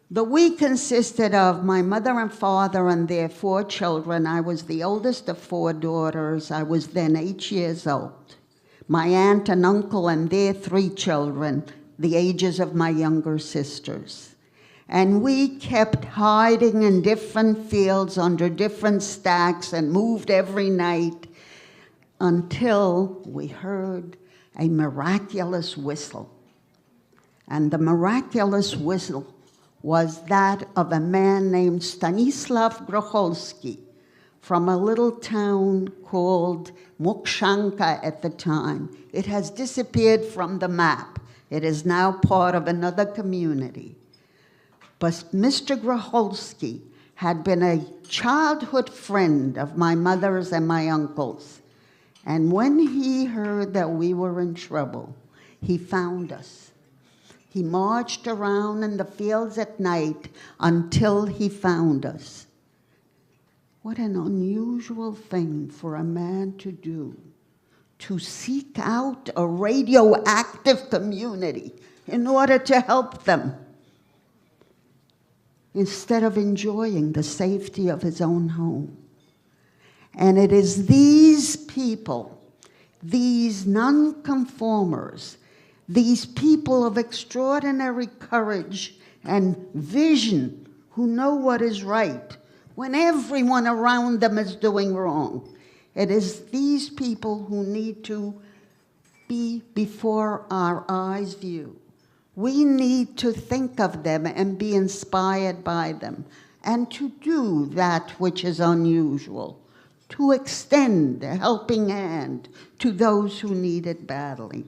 The we consisted of my mother and father and their 4 children. I was the oldest of 4 daughters. I was then 8 years old. My aunt and uncle and their 3 children, the ages of my younger sisters. And we kept hiding in different fields under different stacks and moved every night until we heard a miraculous whistle. And the miraculous whistle was that of a man named Stanislav Grocholski from a little town called Mokshanka at the time. It has disappeared from the map. It is now part of another community. But Mr. Grocholski had been a childhood friend of my mother's and my uncle's. And when he heard that we were in trouble, he found us. He marched around in the fields at night until he found us. What an unusual thing for a man to do, to seek out a radioactive community in order to help them, instead of enjoying the safety of his own home. And it is these people, these nonconformers, these people of extraordinary courage and vision who know what is right when everyone around them is doing wrong. It is these people who need to be before our eyes' view. We need to think of them and be inspired by them and to do that which is unusual, to extend a helping hand to those who need it badly.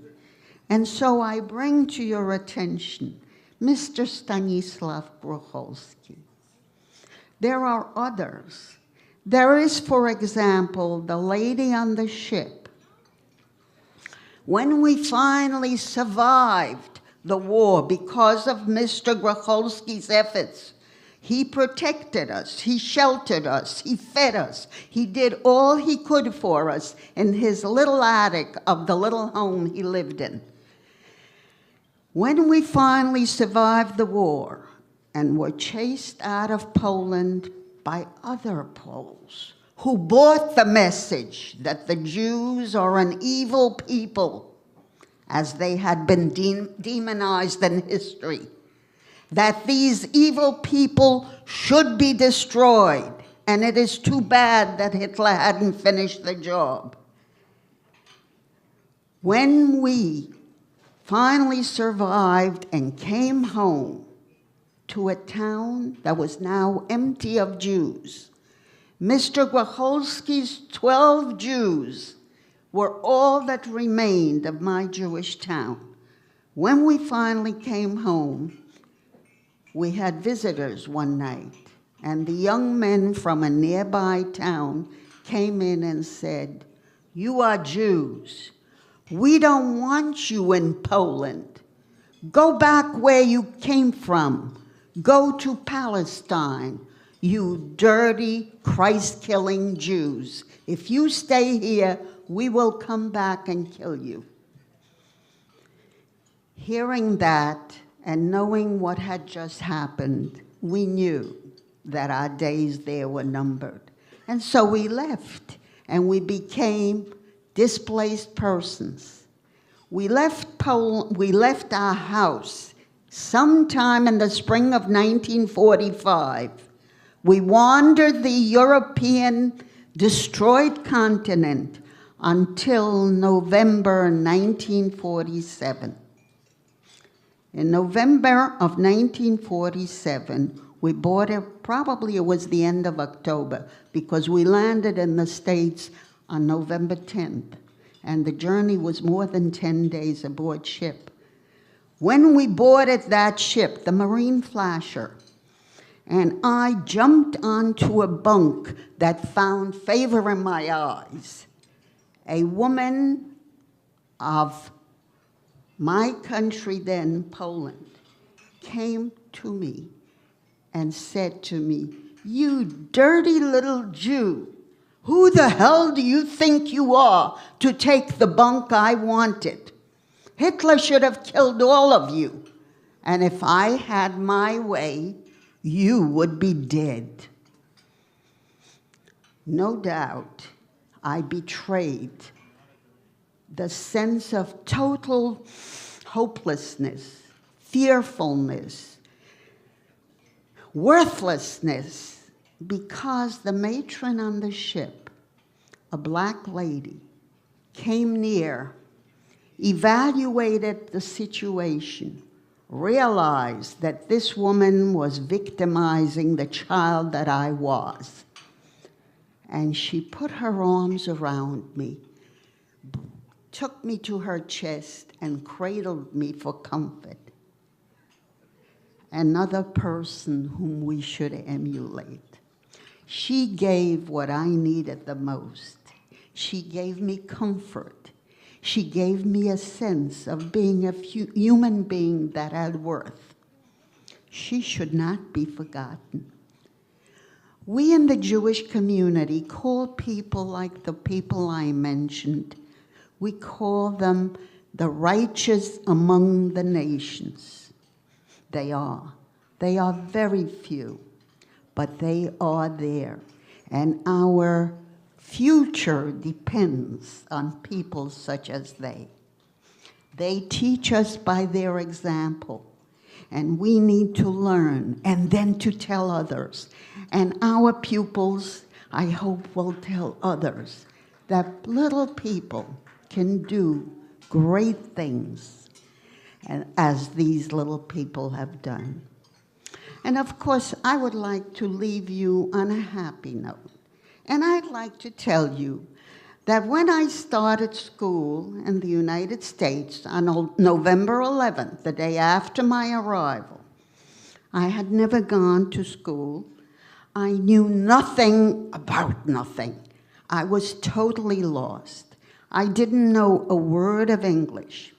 And so I bring to your attention Mr. Stanislav Grocholski. There are others. There is, for example, the lady on the ship. When we finally survived the war because of Mr. Grocholski's efforts, he protected us, he sheltered us, he fed us, he did all he could for us in his little attic of the little home he lived in. When we finally survived the war and were chased out of Poland by other Poles who brought the message that the Jews are an evil people, as they had been demonized in history, that these evil people should be destroyed, and it is too bad that Hitler hadn't finished the job. When we finally survived and came home to a town that was now empty of Jews, Mr. Grocholski's 12 Jews were all that remained of my Jewish town. When we finally came home, we had visitors one night, and the young men from a nearby town came in and said, "You are Jews. We don't want you in Poland. Go back where you came from. Go to Palestine, you dirty, Christ-killing Jews. If you stay here, we will come back and kill you." Hearing that and knowing what had just happened, we knew that our days there were numbered. And so we left, and we became displaced persons. We left our house sometime in the spring of 1945. We wandered the European destroyed continent until November 1947. In November of 1947, we boarded, probably it was the end of October, because we landed in the States on November 10th, and the journey was more than 10 days aboard ship. When we boarded that ship, the Marine Flasher, and I jumped onto a bunk that found favor in my eyes, a woman of my country then, Poland, came to me and said to me, "You dirty little Jew, who the hell do you think you are to take the bunk I wanted? Hitler should have killed all of you. And if I had my way, you would be dead. No doubt, I betrayed the sense of total hopelessness, fearfulness, worthlessness, because the matron on the ship, a black lady, came near, evaluated the situation, realized that this woman was victimizing the child that I was. And she put her arms around me, took me to her chest, and cradled me for comfort. Another person whom we should emulate. She gave what I needed the most. She gave me comfort. She gave me a sense of being a human being that had worth. She should not be forgotten. We in the Jewish community call people like the people I mentioned, we call them the righteous among the nations. They are. They are very few, but they are there. And our future depends on people such as they. They teach us by their example, and we need to learn and then to tell others. And our pupils, I hope, will tell others that little people can do great things, and as these little people have done. And of course, I would like to leave you on a happy note. And I'd like to tell you that when I started school in the United States on November 11th, the day after my arrival, I had never gone to school. I knew nothing about nothing. I was totally lost. I didn't know a word of English.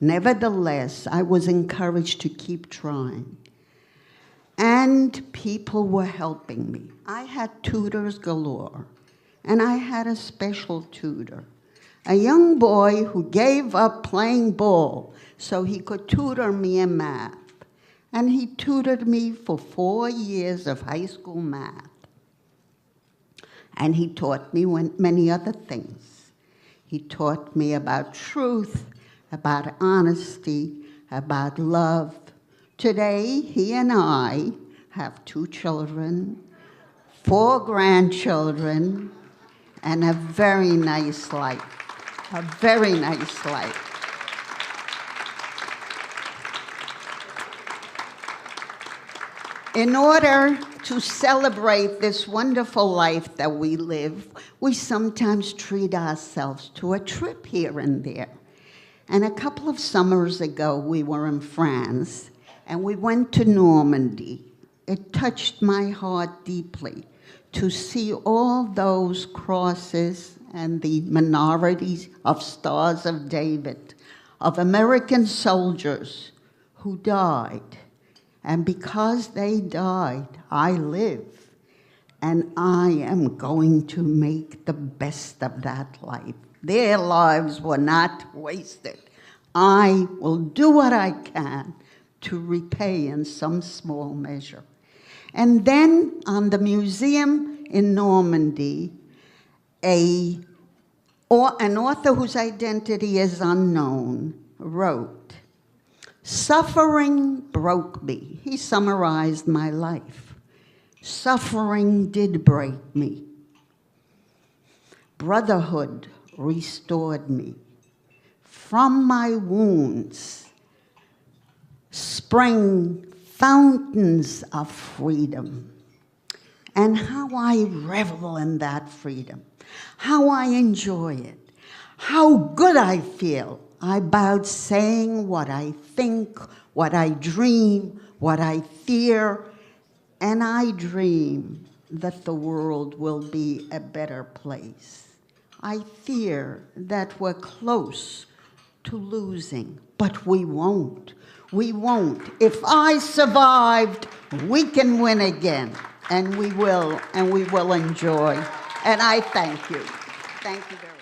Nevertheless, I was encouraged to keep trying. And people were helping me. I had tutors galore, and I had a special tutor, a young boy who gave up playing ball so he could tutor me in math. And he tutored me for 4 years of high school math. And he taught me many other things. He taught me about truth, about honesty, about love. Today, he and I have 2 children, 4 grandchildren, and a very nice life, a very nice life. In order to celebrate this wonderful life that we live, we sometimes treat ourselves to a trip here and there. And a couple of summers ago, we were in France, and we went to Normandy. It touched my heart deeply to see all those crosses and the minorities of Stars of David, of American soldiers who died. And because they died, I live. And I am going to make the best of that life. Their lives were not wasted. I will do what I can to repay in some small measure. And then on the museum in Normandy, an author whose identity is unknown wrote, "Suffering broke me." He summarized my life. Suffering did break me. Brotherhood restored me. From my wounds sprang fountains of freedom. And how I revel in that freedom, how I enjoy it, how good I feel about saying what I think, what I dream, what I fear, and I dream that the world will be a better place. I fear that we're close to losing, but we won't. We won't. If I survived, we can win again, and we will enjoy. And I thank you. Thank you very much.